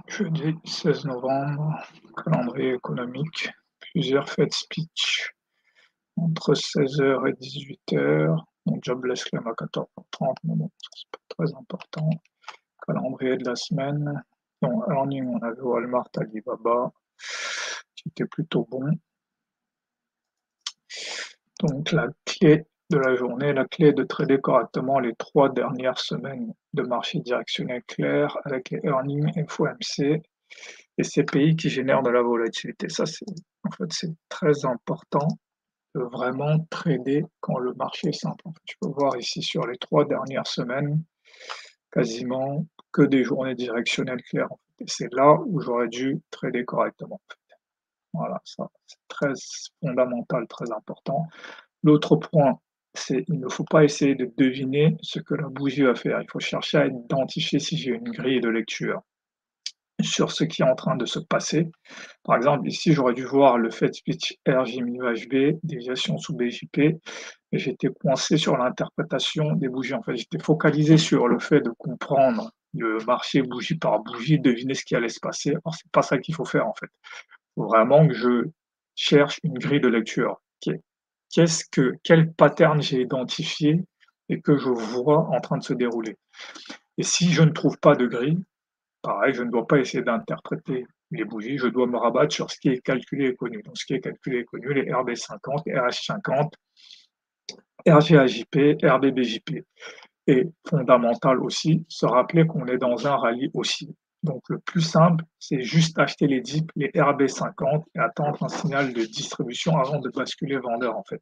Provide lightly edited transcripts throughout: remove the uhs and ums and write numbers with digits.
Jeudi 16 novembre, calendrier économique, plusieurs Fed speech entre 16 h et 18 h. Donc Jobless claim à 14 h 30, mais bon, ça c'est pas très important. Calendrier de la semaine. Donc earning, on avait Walmart, Alibaba, qui était plutôt bon. Donc la clé de la journée, la clé est de trader correctement les 3 dernières semaines de marché directionnel clair avec les earnings FOMC et ces pays qui génèrent de la volatilité. Ça, c'est très important de vraiment trader quand le marché est simple. En fait, tu peux voir ici sur les 3 dernières semaines, quasiment que des journées directionnelles claires. En fait. Et c'est là où j'aurais dû trader correctement. En fait. Voilà, ça, c'est très fondamental, très important. L'autre point, c'est il ne faut pas essayer de deviner ce que la bougie va faire. Il faut chercher à identifier si j'ai une grille de lecture sur ce qui est en train de se passer. Par exemple, ici, j'aurais dû voir le Fed Speech RJMI-UHB, déviation sous BJP, mais j'étais coincé sur l'interprétation des bougies. En fait, j'étais focalisé sur le fait de comprendre le marché bougie par bougie, deviner ce qui allait se passer. Or, c'est pas ça qu'il faut faire, en fait. Il faut vraiment que je cherche une grille de lecture. Quel pattern j'ai identifié et que je vois en train de se dérouler. Et si je ne trouve pas de grille, pareil, je ne dois pas essayer d'interpréter les bougies, je dois me rabattre sur ce qui est calculé et connu. Donc, ce qui est calculé et connu, les RB50, RH50, RGAJP, RBBJP. Et fondamental aussi, se rappeler qu'on est dans un rallye haussier. Donc, le plus simple, c'est juste acheter les dips, les RB50 et attendre un signal de distribution avant de basculer vendeur, en fait.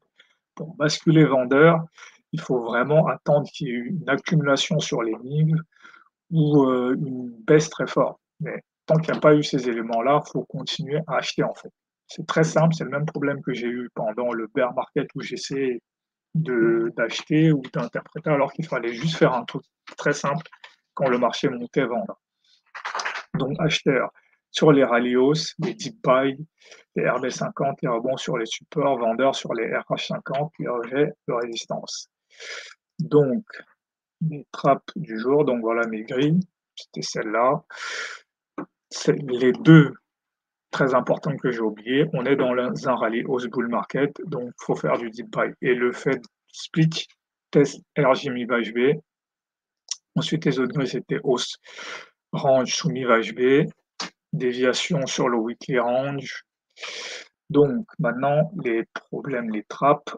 Pour basculer vendeur, il faut vraiment attendre qu'il y ait une accumulation sur les niveaux ou une baisse très forte. Mais tant qu'il n'y a pas eu ces éléments-là, il faut continuer à acheter en fait. C'est très simple, c'est le même problème que j'ai eu pendant le bear market où j'essayais d'acheter ou d'interpréter alors qu'il fallait juste faire un truc très simple quand le marché montait vendre. Donc acheteur sur les rallyes hausse, les deep buy, les RB50, les rebonds sur les supports, vendeur sur les RH50, les rejets de résistance. Donc les trappes du jour, donc voilà mes grilles, c'était celle-là. C'est les deux très importantes que j'ai oubliées. On est dans un rallye hausse bull market, donc il faut faire du deep buy. Et le fait split, test RJMI HB. Ensuite, les autres grilles, c'était hausse range sous mi HB, déviation sur le weekly range. Donc maintenant, les problèmes, les trappes,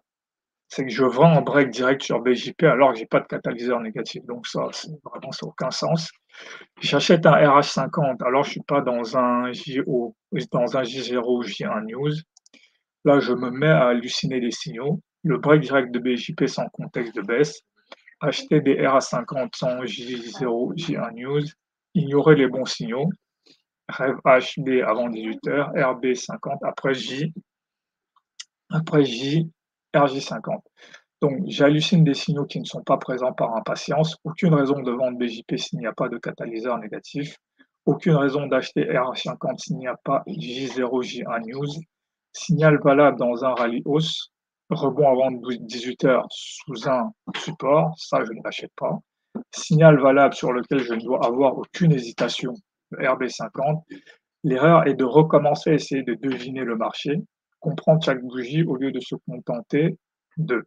c'est que je vends en break direct sur BJP alors que j'ai pas de catalyseur négatif. Donc ça, vraiment, ça n'a aucun sens. J'achète un RH50, alors je suis pas dans un JO, dans un J0 ou J1 News. Là, je me mets à halluciner les signaux. Le break direct de BJP sans contexte de baisse. Acheter des RA50 sans J0, J1 News. Ignorer les bons signaux. Rêve HB avant 18 h, RB50 après J, RJ50. Donc, j'hallucine des signaux qui ne sont pas présents par impatience. Aucune raison de vendre BJP s'il n'y a pas de catalyseur négatif. Aucune raison d'acheter RH50 s'il n'y a pas J0, J1 News. Signal valable dans un rallye hausse. Rebond avant 18 h sous un support. Ça, je ne l'achète pas. Signal valable sur lequel je ne dois avoir aucune hésitation. Le RB50. L'erreur est de recommencer à essayer de deviner le marché, comprendre chaque bougie au lieu de se contenter de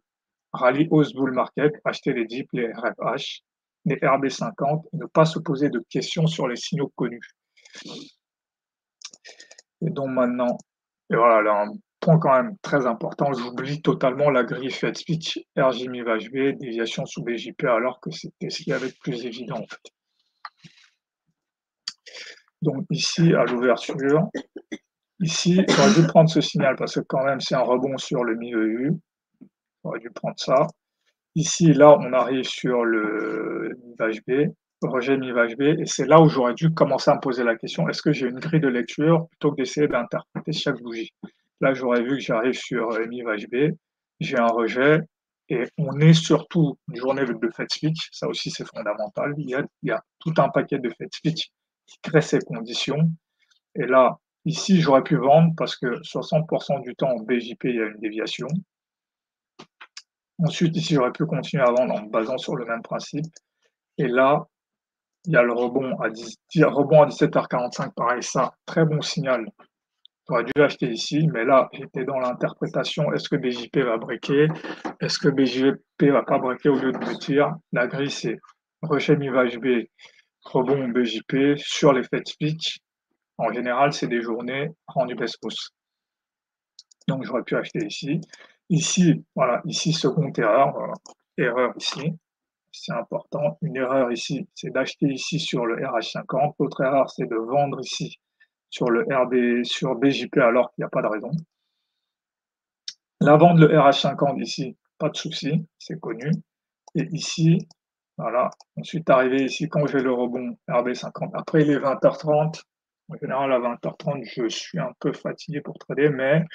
rallye hausse bull market, acheter les dips, les RFH, les RB50, ne pas se poser de questions sur les signaux connus. Et donc maintenant, et voilà, là, un point quand même très important, j'oublie totalement la grille Fed Speech, RJMI HB, déviation sous BJP, alors que c'était ce qu'il y avait de plus évident en fait. Donc ici, à l'ouverture, ici, j'aurais dû prendre ce signal parce que quand même, c'est un rebond sur le mi-EU. J'aurais dû prendre ça. Ici, là, on arrive sur le MIVHB, rejet MIVHB, et c'est là où j'aurais dû commencer à me poser la question, est-ce que j'ai une grille de lecture plutôt que d'essayer d'interpréter chaque bougie? Là, j'aurais vu que j'arrive sur MIVHB, j'ai un rejet, et on est surtout une journée de Fed Speech, ça aussi c'est fondamental, il y a tout un paquet de Fed Speech qui crée ces conditions, et là, ici, j'aurais pu vendre parce que 60% du temps, en BJP, il y a une déviation. Ensuite, ici, j'aurais pu continuer à vendre en me basant sur le même principe. Et là, Il y a le rebond à 17h45, pareil, ça, très bon signal. J'aurais dû acheter ici, mais là, j'étais dans l'interprétation, est-ce que BJP va breaker? Est-ce que BJP va pas breaker au lieu de mentir? La grille, c'est rechaîne IVHB, rebond BJP sur les Fed speech. En général, c'est des journées rendues baisse-hausse. Donc, j'aurais pu acheter ici. Ici, voilà, ici, seconde erreur, erreur ici, c'est important. Une erreur ici, c'est d'acheter ici sur le RH50. L'autre erreur, c'est de vendre ici sur le sur BJP alors qu'il n'y a pas de raison. La vente, le RH50 ici, pas de souci, c'est connu. Et ici, voilà. Ensuite, arrivé ici, quand j'ai le rebond RB50, après il est 20h30. En général, à 20h30, je suis un peu fatigué pour trader, mais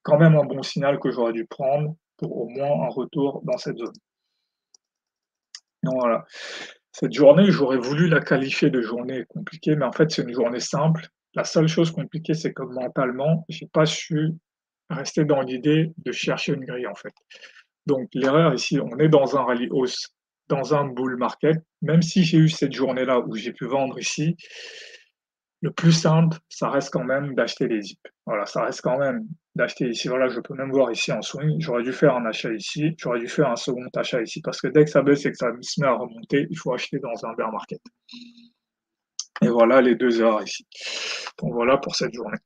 quand même un bon signal que j'aurais dû prendre pour au moins un retour dans cette zone. Donc voilà. Cette journée, j'aurais voulu la qualifier de journée compliquée, mais en fait, c'est une journée simple. La seule chose compliquée, c'est que mentalement, j'ai pas su rester dans l'idée de chercher une grille, en fait. Donc l'erreur ici, on est dans un rallye hausse, dans un bull market. Même si j'ai eu cette journée-là où j'ai pu vendre ici, le plus simple, ça reste quand même d'acheter les dips. Voilà, ça reste quand même d'acheter ici. Voilà, je peux même voir ici en swing. J'aurais dû faire un achat ici. J'aurais dû faire un second achat ici. Parce que dès que ça baisse et que ça se met à remonter, il faut acheter dans un bear market. Et voilà les 2 heures ici. Donc voilà pour cette journée.